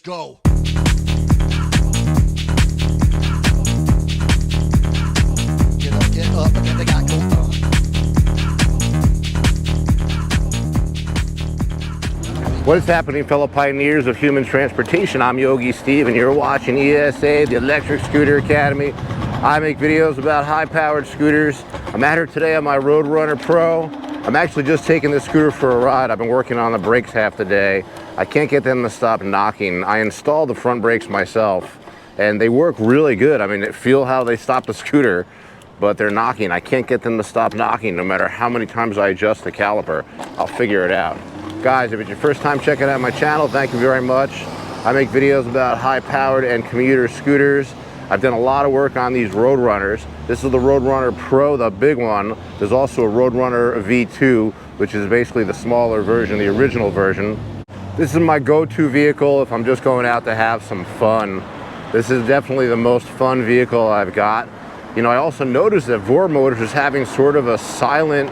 go. Get up, and then they got go. What is happening, fellow pioneers of human transportation? I'm Yogi Steve, and you're watching ESA, the Electric Scooter Academy. I make videos about high-powered scooters. I'm out here today on my RoadRunner Pro. I'm actually just taking this scooter for a ride. I've been working on the brakes half the day. I can't get them to stop knocking. I installed the front brakes myself, and they work really good. I mean, feel how they stop the scooter, but they're knocking. I can't get them to stop knocking no matter how many times I adjust the caliper. I'll figure it out. Guys, if it's your first time checking out my channel, thank you very much. I make videos about high-powered and commuter scooters. I've done a lot of work on these RoadRunners. This is the RoadRunner Pro, the big one. There's also a RoadRunner V2, which is basically the smaller version, the original version. This is my go-to vehicle if I'm just going out to have some fun. This is definitely the most fun vehicle I've got. You know, I also noticed that Voromotors is having sort of a silent,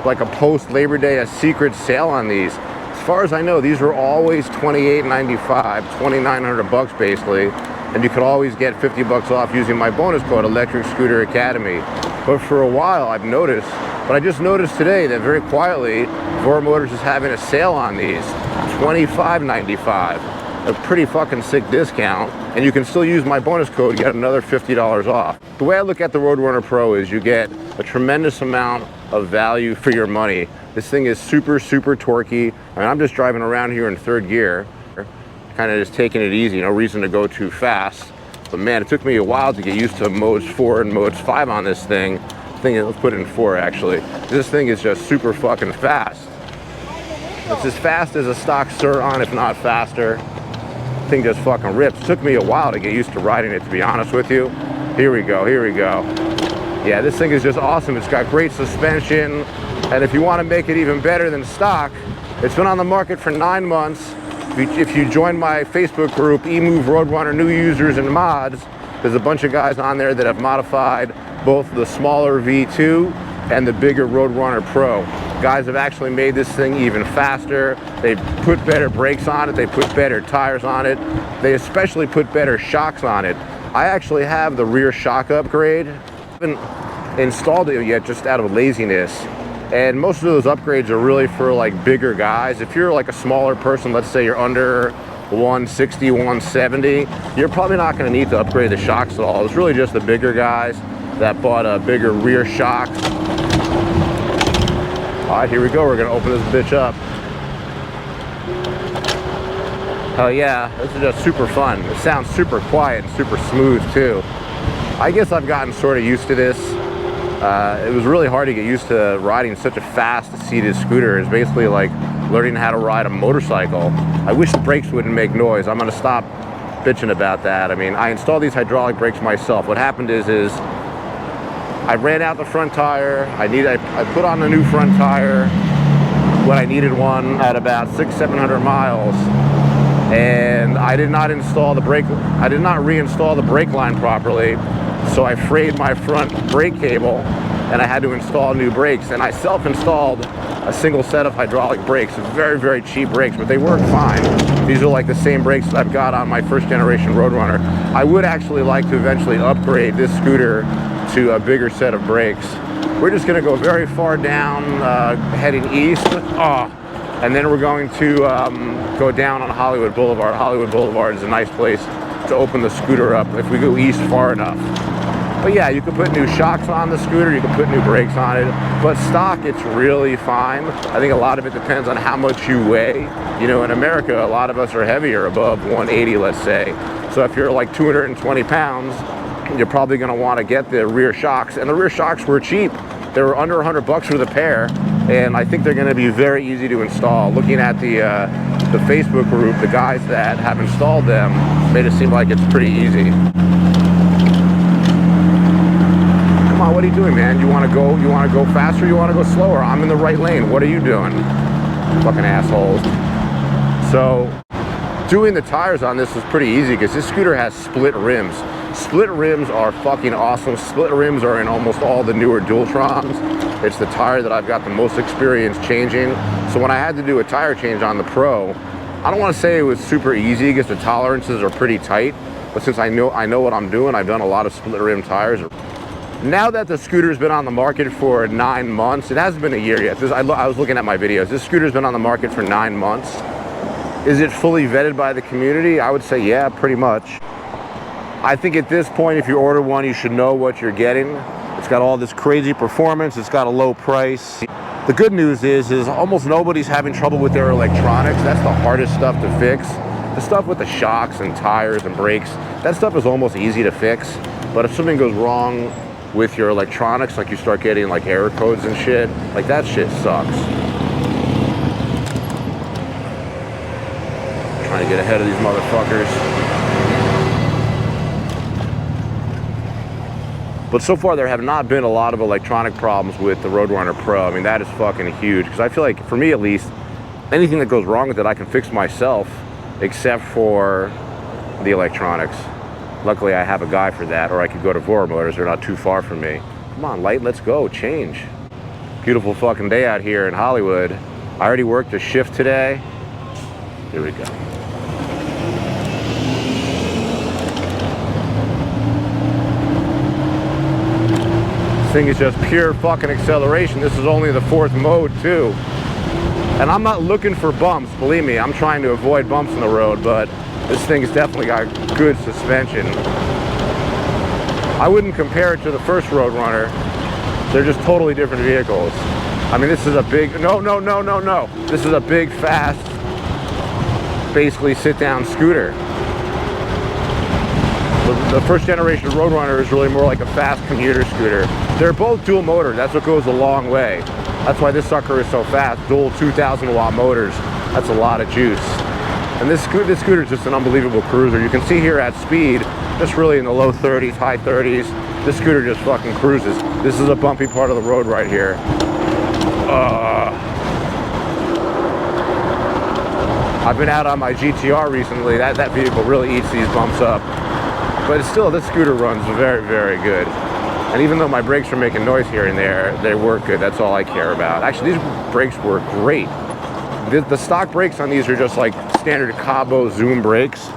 like a post-Labor Day, a secret sale on these. As far as I know, these were always $28.95, $2,900 bucks basically, and you could always get 50 bucks off using my bonus code, Electric Scooter Academy. But for a while, I've noticed, but I just noticed today that very quietly, Voromotors is having a sale on these, $25.95. A pretty fucking sick discount, and you can still use my bonus code to get another $50 off. The way I look at the RoadRunner Pro is you get a tremendous amount of value for your money. This thing is super, super torquey. I mean, I'm just driving around here in third gear, kind of just taking it easy, no reason to go too fast. But man, it took me a while to get used to modes 4 and modes 5 on this thing. Let's put it in 4 actually. This thing is just super fucking fast. It's as fast as a stock Sur-On, if not faster. Thing just fucking rips. It took me a while to get used to riding it, to be honest with you. Here we go, here we go. Yeah, this thing is just awesome. It's got great suspension, and if you want to make it even better than stock, it's been on the market for 9 months. If you join my Facebook group, EMOVE ROADRUNNER New Users and Mods, there's a bunch of guys on there that have modified both the smaller V2 and the bigger RoadRunner Pro. Guys have actually made this thing even faster. They put better brakes on it. They put better tires on it. They especially put better shocks on it. I actually have the rear shock upgrade. I haven't installed it yet just out of laziness. And most of those upgrades are really for like bigger guys. If you're like a smaller person, let's say you're under 160, 170, you're probably not going to need to upgrade the shocks at all. It's really just the bigger guys that bought a bigger rear shock. All right, here we go. We're gonna open this bitch up. Hell yeah, this is just super fun. It sounds super quiet and super smooth too. I guess I've gotten sort of used to this. It was really hard to get used to riding such a fast seated scooter. It's basically like learning how to ride a motorcycle. I wish the brakes wouldn't make noise. I'm gonna stop bitching about that. I mean, I installed these hydraulic brakes myself. What happened is I ran out the front tire. I put on a new front tire when I needed one at about 600-700 miles, and I did not install the brake. I did not reinstall the brake line properly, so I frayed my front brake cable, and I had to install new brakes. And I self-installed a single set of hydraulic brakes, very, very cheap brakes, but they work fine. These are like the same brakes that I've got on my first generation RoadRunner. I would actually like to eventually upgrade this scooter to a bigger set of brakes. We're just gonna go very far down, heading east. And then we're going to go down on Hollywood Boulevard. Hollywood Boulevard is a nice place to open the scooter up if we go east far enough. But yeah, you can put new shocks on the scooter, you can put new brakes on it, but stock, it's really fine. I think a lot of it depends on how much you weigh. You know, in America, a lot of us are heavier, above 180, let's say. So if you're like 220 pounds, you're probably gonna wanna get the rear shocks, and the rear shocks were cheap. They were under 100 bucks for the pair, and I think they're gonna be very easy to install. Looking at the Facebook group, the guys that have installed them made it seem like it's pretty easy. Come on, what are you doing, man? You wanna go faster, you wanna go slower? I'm in the right lane, what are you doing? Fucking assholes. So, doing the tires on this was pretty easy because this scooter has split rims. Split rims are fucking awesome. Split rims are in almost all the newer Dualtrons. It's the tire that I've got the most experience changing. So when I had to do a tire change on the Pro, I don't want to say it was super easy because the tolerances are pretty tight, but since I know what I'm doing, I've done a lot of split rim tires. Now that the scooter's been on the market for 9 months, it hasn't been a year yet. I was looking at my videos. This scooter's been on the market for 9 months. Is it fully vetted by the community? I would say yeah, pretty much. I think at this point, if you order one, you should know what you're getting. It's got all this crazy performance. It's got a low price. The good news is almost nobody's having trouble with their electronics. That's the hardest stuff to fix. The stuff with the shocks and tires and brakes, that stuff is almost easy to fix. But if something goes wrong with your electronics, like you start getting like error codes and shit, like that shit sucks. Trying to get ahead of these motherfuckers. But so far there have not been a lot of electronic problems with the Roadrunner Pro. I mean, that is fucking huge, because I feel like, for me at least, anything that goes wrong with it I can fix myself, except for the electronics. Luckily I have a guy for that, or I could go to Voromotors. They're not too far from me. Come on, light, let's go, change. Beautiful fucking day out here in Hollywood. I already worked a shift today. Here we go. Thing is just pure fucking acceleration. This is only the 4th mode too, and I'm not looking for bumps, believe me. I'm trying to avoid bumps in the road, but this thing's definitely got good suspension. I wouldn't compare it to the first Roadrunner. They're just totally different vehicles. I mean, this is a big no. This is a big, fast, basically sit-down scooter. The first generation Roadrunner is really more like a fast commuter scooter. They're both dual motor. That's what goes a long way. That's why this sucker is so fast. Dual 2,000 watt motors. That's a lot of juice. And this scooter is just an unbelievable cruiser. You can see here at speed, just really in the low 30s, high 30s. This scooter just fucking cruises. This is a bumpy part of the road right here. I've been out on my GTR recently. That vehicle really eats these bumps up. But still, this scooter runs very, very good. And even though my brakes are making noise here and there, they work good. That's all I care about. Actually, these brakes work great. The stock brakes on these are just like standard KAABO Zoom brakes.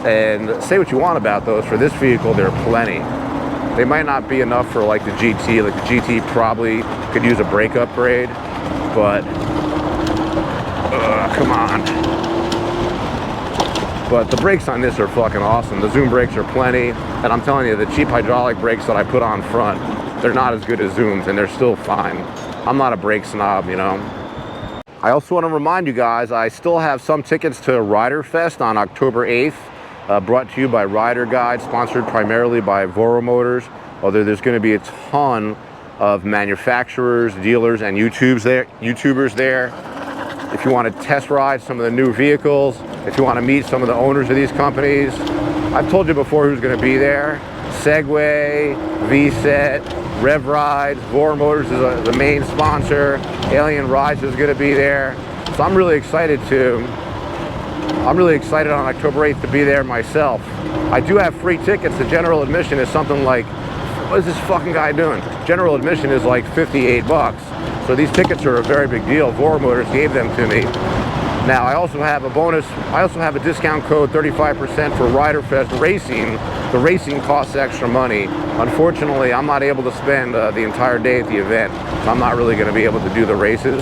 And say what you want about those, for this vehicle, they're plenty. They might not be enough for like the GT. Like the GT probably could use a brake upgrade, but come on. But the brakes on this are fucking awesome. The Zoom brakes are plenty, and I'm telling you, the cheap hydraulic brakes that I put on front, they're not as good as Zooms, and they're still fine. I'm not a brake snob, you know. I also want to remind you guys, I still have some tickets to RiderFest on October 8th, brought to you by Rider Guide, sponsored primarily by Voromotors, although there's going to be a ton of manufacturers, dealers, and YouTubers there. If you want to test ride some of the new vehicles, if you want to meet some of the owners of these companies. I've told you before who's going to be there. Segway, VSET, Rev Rides, Voromotors is the main sponsor. Alien Rides is going to be there. So I'm really excited on October 8th to be there myself. I do have free tickets. The general admission is something like, what is this fucking guy doing? General admission is like 58 bucks. So these tickets are a very big deal. Voromotors gave them to me. Now I also have a bonus. I also have a discount code, 35% for RiderFest Racing. The racing costs extra money. Unfortunately, I'm not able to spend the entire day at the event, so I'm not really going to be able to do the races.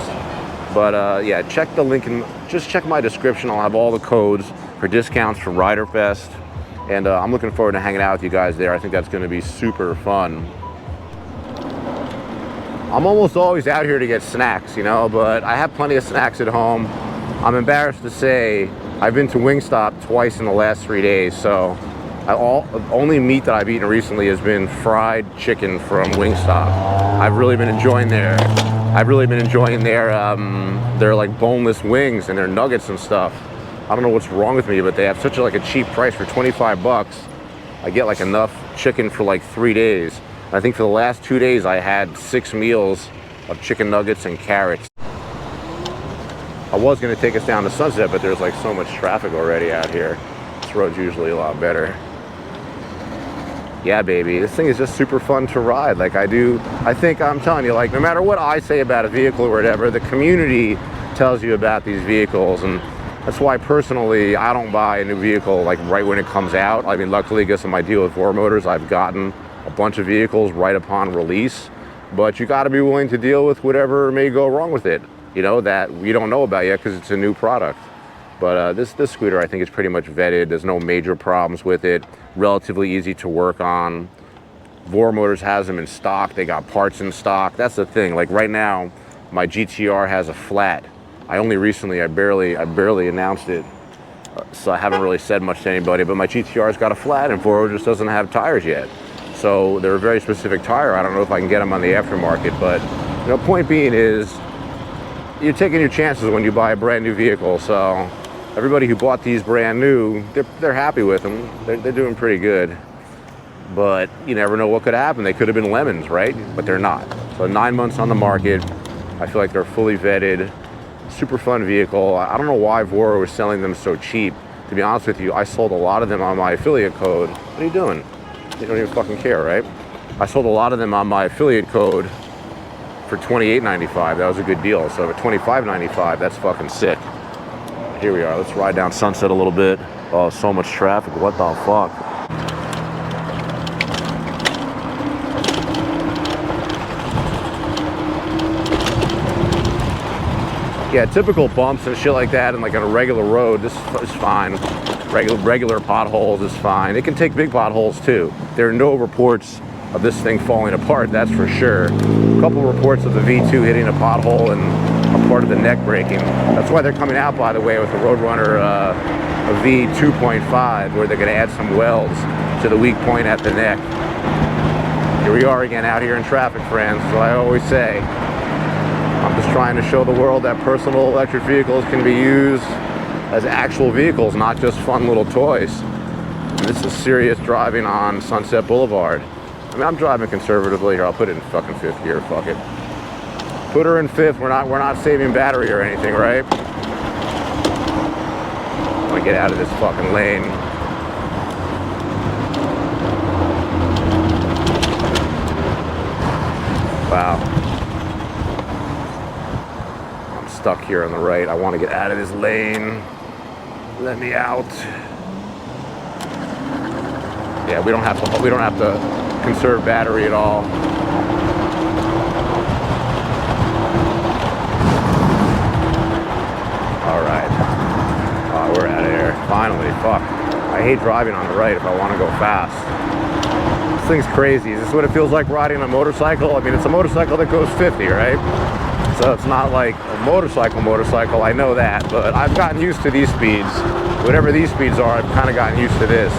But yeah, check the link and just check my description. I'll have all the codes for discounts for RiderFest, and I'm looking forward to hanging out with you guys there. I think that's going to be super fun. I'm almost always out here to get snacks, you know, but I have plenty of snacks at home. I'm embarrassed to say I've been to Wingstop twice in the last 3 days, so the only meat that I've eaten recently has been fried chicken from Wingstop. I've really been enjoying their like boneless wings and their nuggets and stuff. I don't know what's wrong with me, but they have such a cheap price. For 25 bucks. I get like enough chicken for like 3 days. I think for the last 2 days I had 6 meals of chicken nuggets and carrots. I was going to take us down to Sunset, but there's like so much traffic already out here. This road's usually a lot better. Yeah, baby, this thing is just super fun to ride. Like I think I'm telling you, like no matter what I say about a vehicle or whatever, the community tells you about these vehicles, and That's why personally I don't buy a new vehicle like right when it comes out. I mean, luckily because of my deal with Voromotors, I've gotten a bunch of vehicles right upon release, but you got to be willing to deal with whatever may go wrong with it, you know, that we don't know about yet because it's a new product. But this scooter, I think, is pretty much vetted. There's no major problems with it. Relatively easy to work on. Voromotors has them in stock. They got parts in stock. That's the thing. Like right now, my GTR has a flat. I barely announced it, so I haven't really said much to anybody. But my GTR's got a flat, and Voro just doesn't have tires yet. So they're a very specific tire. I don't know if I can get them on the aftermarket, but you know, point being is, you're taking your chances when you buy a brand new vehicle. So everybody who bought these brand new, they're happy with them. They're doing pretty good. But you never know what could happen. They could have been lemons, right? But they're not. So 9 months on the market. I feel like they're fully vetted. Super fun vehicle. I don't know why Voro was selling them so cheap. To be honest with you, I sold a lot of them on my affiliate code. What are you doing? You don't even fucking care, right? I sold a lot of them on my affiliate code for $28.95. That was a good deal. So at $25.95, that's fucking sick. Here we are. Let's ride down Sunset a little bit. Oh, so much traffic. What the fuck? Yeah, typical bumps and shit like that, and like on a regular road, this is fine. Regular potholes is fine. It can take big potholes too. There are no reports of this thing falling apart, that's for sure. A couple reports of the V2 hitting a pothole and a part of the neck breaking. That's why they're coming out, by the way, with the Roadrunner a V2.5, where they're going to add some welds to the weak point at the neck. Here we are again out here in traffic, friends. As I always say, I'm just trying to show the world that personal electric vehicles can be used as actual vehicles, not just fun little toys. And this is serious driving on Sunset Boulevard. I mean, I'm driving conservatively here. I'll put it in fucking fifth gear, fuck it. Put her in fifth. We're not saving battery or anything, right? I'm gonna get out of this fucking lane. Wow. Stuck here on the right. I want to get out of this lane. Let me out. Yeah, we don't have to conserve battery at all. All right. Oh, we're out of here. Finally, fuck. I hate driving on the right if I want to go fast. This thing's crazy. Is this what it feels like riding a motorcycle? I mean, it's a motorcycle that goes 50, right? So it's not like a motorcycle, I know that, but I've gotten used to these speeds. Whatever these speeds are, I've kind of gotten used to this.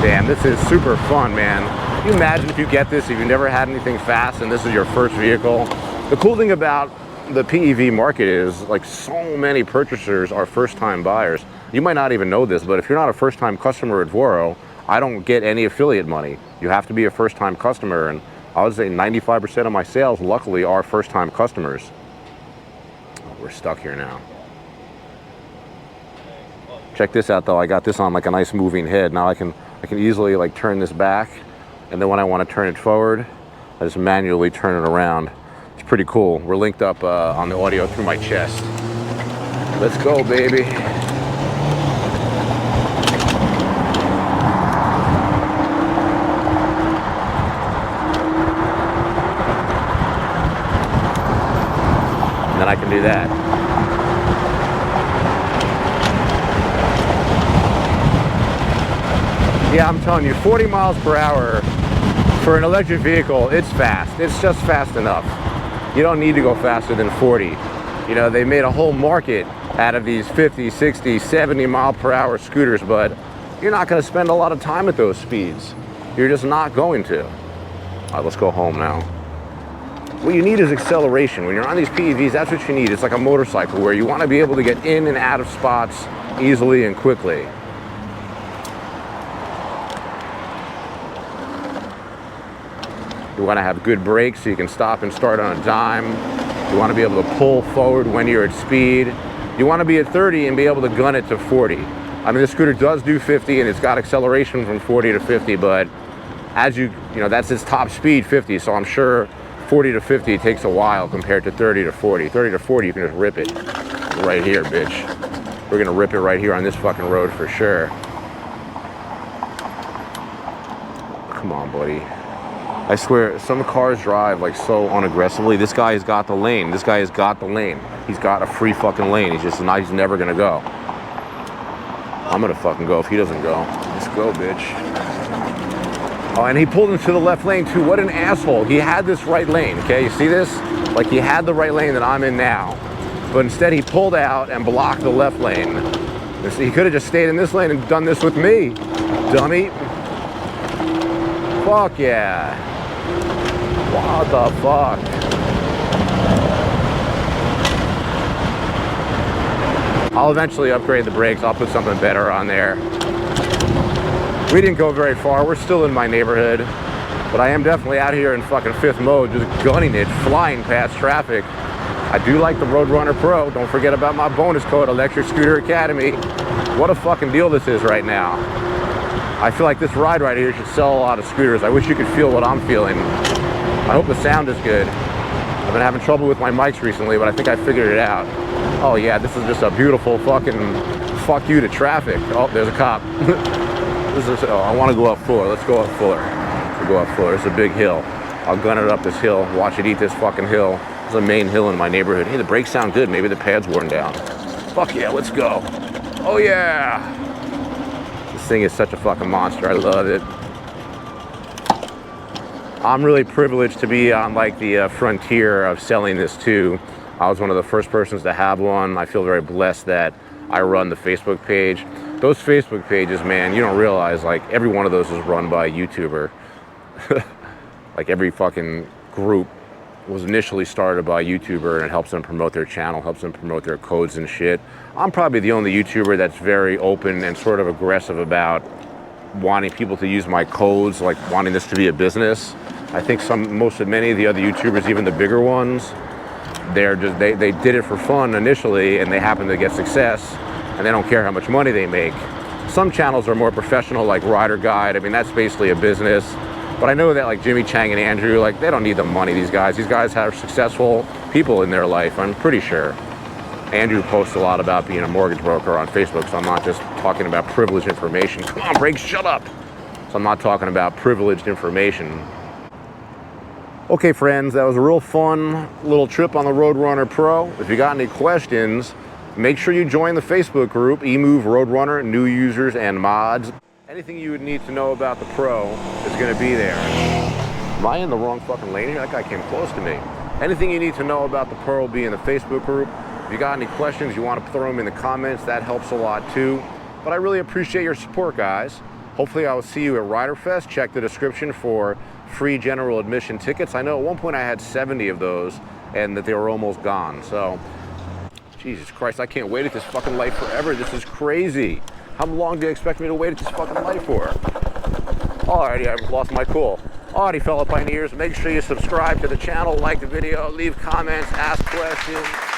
Damn, this is super fun, man. Can you imagine if you get this, if you've never had anything fast and this is your first vehicle? The cool thing about the PEV market is, like, so many purchasers are first-time buyers. You might not even know this, but if you're not a first-time customer at Voro, I don't get any affiliate money. You have to be a first-time customer, and I would say 95% of my sales, luckily, are first-time customers. Oh, we're stuck here now. Check this out, though. I got this on like a nice moving head. Now I can easily like turn this back, and then when I want to turn it forward, I just manually turn it around. It's pretty cool. We're linked up on the audio through my chest. Let's go, baby. Then I can do that. Yeah, I'm telling you, 40 miles per hour for an electric vehicle, it's fast. It's just fast enough. You don't need to go faster than 40. You know, they made a whole market out of these 50, 60, 70 mile per hour scooters, but you're not going to spend a lot of time at those speeds. You're just not going to. All right, let's go home now. What you need is acceleration. When you're on these PEVs, that's what you need. It's like a motorcycle where you want to be able to get in and out of spots easily and quickly. You want to have good brakes so you can stop and start on a dime. You want to be able to pull forward when you're at speed. You want to be at 30 and be able to gun it to 40. I mean, the scooter does do 50 and it's got acceleration from 40 to 50, but as you know, that's its top speed, 50. So I'm sure 40 to 50 takes a while compared to 30 to 40. 30 to 40, you can just rip it right here, bitch. we're gonna rip it right here on this fucking road for sure. Come on, buddy. I swear, some cars drive like so unaggressively. This guy has got the lane. This guy has got the lane. He's got a free fucking lane. He's just not, he's never gonna go. I'm gonna fucking go if he doesn't go. Let's go, bitch. Oh, and he pulled into the left lane too. What an asshole. He had this right lane, okay? You see this? Like, he had the right lane that I'm in now. But instead he pulled out and blocked the left lane. He could have just stayed in this lane and done this with me, dummy. Fuck yeah. What the fuck? I'll eventually upgrade the brakes. I'll put something better on there. We didn't go very far. We're still in my neighborhood. But I am definitely out here in fucking 5th mode, just gunning it, flying past traffic. I do like the Roadrunner Pro. Don't forget about my bonus code, Electric Scooter Academy. What a fucking deal this is right now. I feel like this ride right here should sell a lot of scooters. I wish you could feel what I'm feeling. I hope the sound is good. I've been having trouble with my mics recently, but I think I figured it out. Oh yeah, this is just a beautiful fucking fuck you to traffic. Oh, there's a cop. This is, oh, I want to go up Fuller. Let's go up Fuller. We'll go up Fuller. It's a big hill. I'll gun it up this hill. Watch it eat this fucking hill. There's a main hill in my neighborhood. Hey, the brakes sound good. Maybe the pad's worn down. Fuck yeah, let's go. Oh yeah. This thing is such a fucking monster. I love it. I'm really privileged to be on like the frontier of selling this too. I was one of the first persons to have one. I feel very blessed that I run the Facebook page. Those Facebook pages, man, you don't realize like every one of those is run by a YouTuber. Like every fucking group was initially started by a YouTuber, and it helps them promote their channel, helps them promote their codes and shit. I'm probably the only YouTuber that's very open and sort of aggressive about wanting people to use my codes, like wanting this to be a business. I think many of the other YouTubers, even the bigger ones, they did it for fun initially, and they happen to get success, and they don't care how much money they make. Some channels are more professional, like Rider Guide. I mean, that's basically a business. But I know that like Jimmy Chang and Andrew, like they don't need the money, these guys. These guys have successful people in their life, I'm pretty sure. Andrew posts a lot about being a mortgage broker on Facebook, so I'm not just talking about privileged information. Come on, brakes, shut up. So I'm not talking about privileged information. Okay, friends, that was a real fun little trip on the Roadrunner Pro. If you got any questions, make sure you join the Facebook group, EMOVE Roadrunner, new users and mods. Anything you would need to know about the Pro is going to be there. Am I in the wrong fucking lane here? That guy came close to me. Anything you need to know about the Pro will be in the Facebook group. If you got any questions, you want to throw them in the comments, that helps a lot too. But I really appreciate your support, guys. Hopefully I will see you at RiderFest. Check the description for free general admission tickets. I know at one point I had 70 of those and that they were almost gone. So, Jesus Christ, I can't wait at this fucking light forever. This is crazy. How long do you expect me to wait at this fucking light for? Alrighty, I've lost my cool. Alrighty, fellow pioneers, make sure you subscribe to the channel, like the video, leave comments, ask questions.